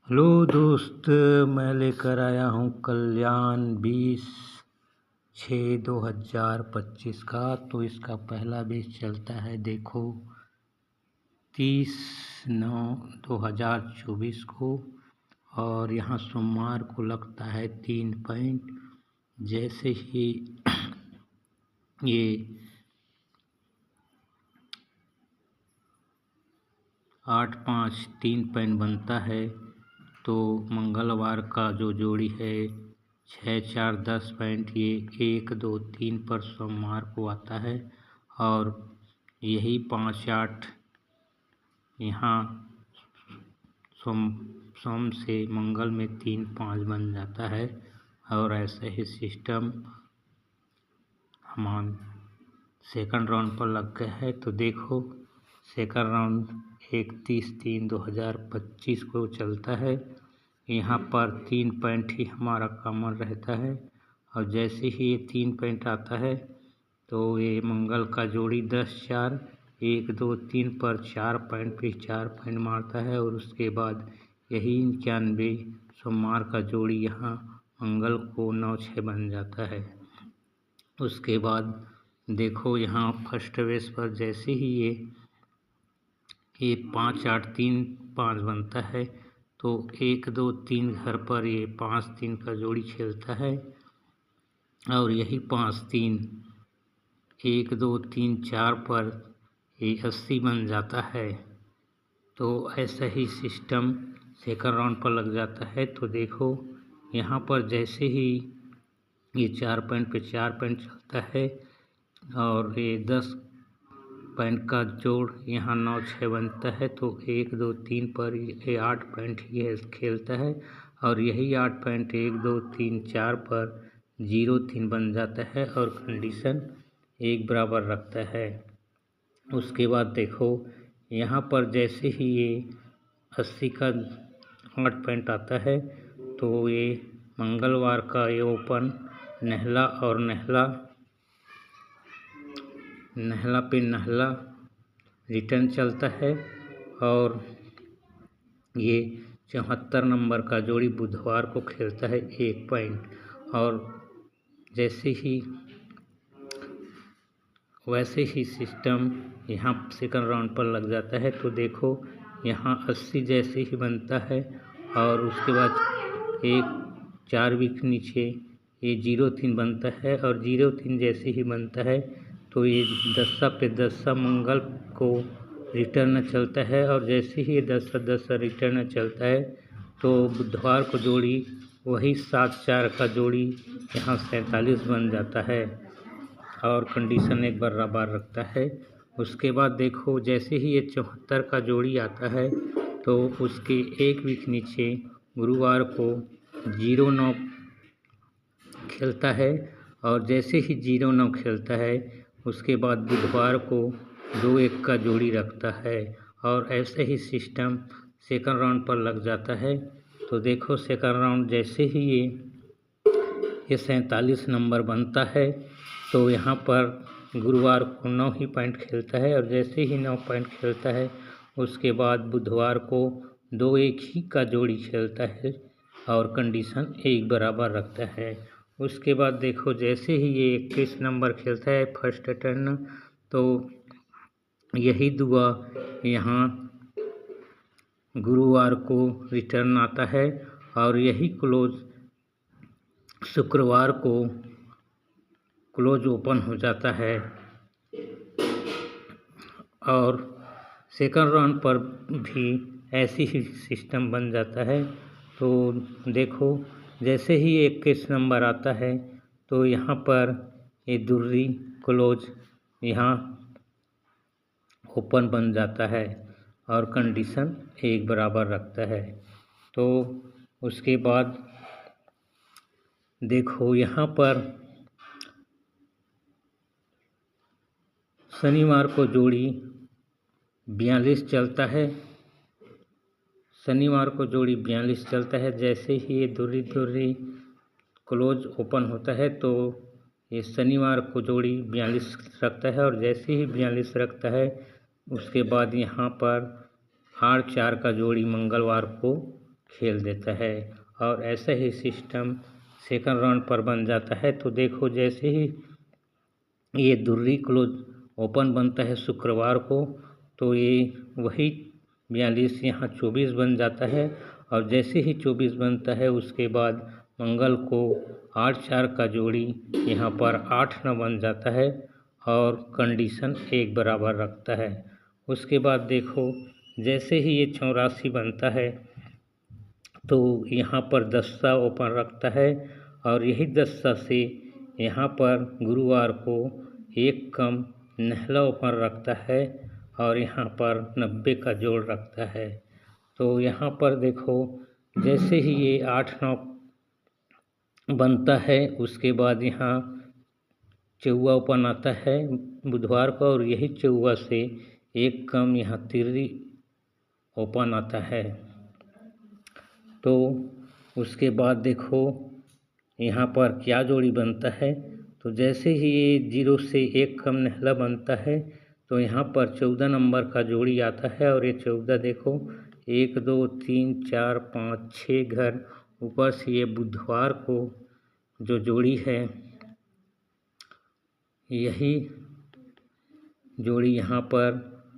Hello दोस्त, मैं लेकर आया हूँ कल्याण 20/6/2025 का। तो इसका पहला बेच चलता है, देखो 30/9/2024 को। और यहाँ सोमवार को लगता है 3 पॉइंट। जैसे ही ये 8/5 3 बनता है तो मंगलवार का जो जोड़ी है 6/4 10 ये 1 2 3 पर सोमवार को आता है। और यही 5/8 यहाँ सोम से मंगल में 3/5 बन जाता है। और ऐसे ही सिस्टम हमारा सेकंड राउंड पर लग गया है। तो देखो सेकंड राउंड 31/3/2025 को चलता है। यहाँ पर 3 पॉइंट ही हमारा कॉमन रहता है। और जैसे ही ये 3 पॉइंट आता है तो ये मंगल का जोड़ी 10/4 1 2 3 पर 4 पॉइंट पे 4 पॉइंट मारता है। और उसके बाद यही 91 सोमवार का जोड़ी यहाँ मंगल को 9/6 बन जाता है। उसके बाद देखो यहाँ फर्स्ट बेस पर जैसे ही ये 5/8 3/5 बनता है तो 1 2 3 घर पर ये 5/3 का जोड़ी खेलता है। और यही 5/3 1 2 3 4 पर ये 80 बन जाता है। तो ऐसा ही सिस्टम सेकंड राउंड पर लग जाता है। तो देखो यहाँ पर जैसे ही ये 4 पॉइंट पे 4 पॉइंट चलता है और ये 10 पॉइंट का जोड़ यहाँ 9/6 बनता है। तो 1 2 3 पर ये 8 पॉइंट ही खेलता है। और यही 8 पॉइंट 1 2 3 4 पर 0/3 बन जाता है और कंडीशन एक बराबर रखता है। उसके बाद देखो यहाँ पर जैसे ही ये 80 का 8 पॉइंट आता है तो ये मंगलवार का ये ओपन नहला और नहला पे नहला रिटर्न चलता है। और ये 74 नंबर का जोड़ी बुधवार को खेलता है 1 पॉइंट। और वैसे ही सिस्टम यहाँ सेकंड राउंड पर लग जाता है। तो देखो यहाँ 80 जैसे ही बनता है और उसके बाद एक 4 वीक नीचे ये 0/3 बनता है। और 0/3 जैसे ही बनता है तो ये 10 पे 10 मंगल को रिटर्न चलता है। और जैसे ही 10 रिटर्न चलता है तो बुधवार को जोड़ी वही 7/4 का जोड़ी यहाँ 47 बन जाता है और कंडीशन एक बराबर रखता है। उसके बाद देखो जैसे ही ये 74 का जोड़ी आता है तो उसके एक वीक नीचे गुरुवार को 0/9 खेलता है। और जैसे ही 0/9 खेलता है उसके बाद बुधवार को 2/1 का जोड़ी रखता है। और ऐसे ही सिस्टम सेकंड राउंड पर लग जाता है। तो देखो सेकंड राउंड जैसे ही ये 47 नंबर बनता है तो यहाँ पर गुरुवार को 9 ही पॉइंट खेलता है। और जैसे ही 9 पॉइंट खेलता है उसके बाद बुधवार को 2/1 ही का जोड़ी खेलता है और कंडीशन एक बराबर रखता है। उसके बाद देखो जैसे ही ये 21 नंबर खेलता है फर्स्ट टर्न तो यही दुआ यहाँ गुरुवार को रिटर्न आता है। और यही क्लोज शुक्रवार को क्लोज ओपन हो जाता है। और सेकंड राउंड पर भी ऐसी ही सिस्टम बन जाता है। तो देखो जैसे ही 21 नंबर आता है तो यहाँ पर ये दुर्री क्लोज यहाँ ओपन बन जाता है और कंडीशन एक बराबर रखता है। तो उसके बाद देखो यहाँ पर शनिवार को जोड़ी 42 चलता है। शनिवार को जोड़ी 42 चलता है। जैसे ही ये दुर्री क्लोज ओपन होता है तो ये शनिवार को जोड़ी 42 रखता है। और जैसे ही 42 रखता है उसके बाद यहाँ पर 8/4 का जोड़ी मंगलवार को खेल देता है। और ऐसा ही सिस्टम सेकंड राउंड पर बन जाता है। तो देखो जैसे ही ये दुर्री क्लोज ओपन बनता है शुक्रवार को, तो ये वही 42 यहाँ 24 बन जाता है। और जैसे ही 24 बनता है उसके बाद मंगल को 8-4 का जोड़ी यहाँ पर 8-9 बन जाता है और कंडीशन एक बराबर रखता है। उसके बाद देखो जैसे ही ये 84 बनता है तो यहाँ पर दस्ता ओपन रखता है और यही दस्ता से यहाँ पर गुरुवार को एक कम नहला ओपन रखता है और यहाँ पर 90 का जोड़ रखता है। तो यहाँ पर देखो जैसे ही ये 8-9 बनता है उसके बाद यहाँ चौवा ओपन आता है बुधवार को और यही चौवा से एक कम यहाँ तिर्री ओपन आता है। तो उसके बाद देखो यहाँ पर क्या जोड़ी बनता है। तो जैसे ही ये 0 से एक कम नहला बनता है तो यहाँ पर 14 नंबर का जोड़ी आता है और ये 14 देखो 1 2 3 4 5 6 घर ऊपर से ये बुधवार को जो जोड़ी है यही जोड़ी यहाँ पर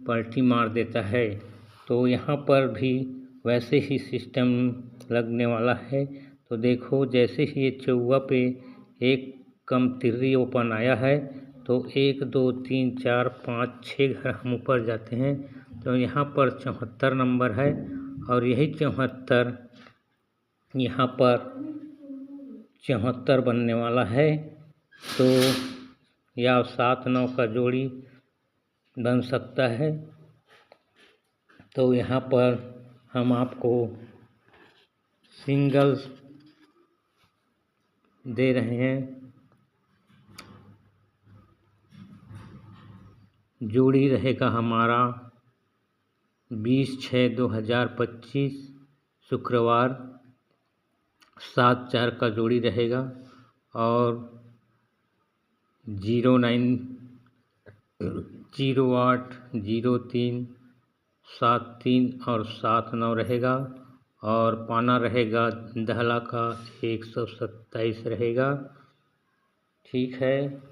पलटी मार देता है। तो यहाँ पर भी वैसे ही सिस्टम लगने वाला है। तो देखो जैसे ही ये चौवा पे एक कम तिर्री ओपन आया है तो 1 2 3 4 5 6 घर हम ऊपर जाते हैं। तो यहाँ पर 74 नंबर है और यही 74 यहाँ पर 74 बनने वाला है। तो या 7-9 का जोड़ी बन सकता है। तो यहाँ पर हम आपको सिंगल्स दे रहे हैं। जोड़ी रहेगा हमारा 20/6/2025 शुक्रवार 7-4 का जोड़ी रहेगा और 09 08 03 73 और 79 रहेगा और पाना रहेगा दहला का 127 रहेगा। ठीक है।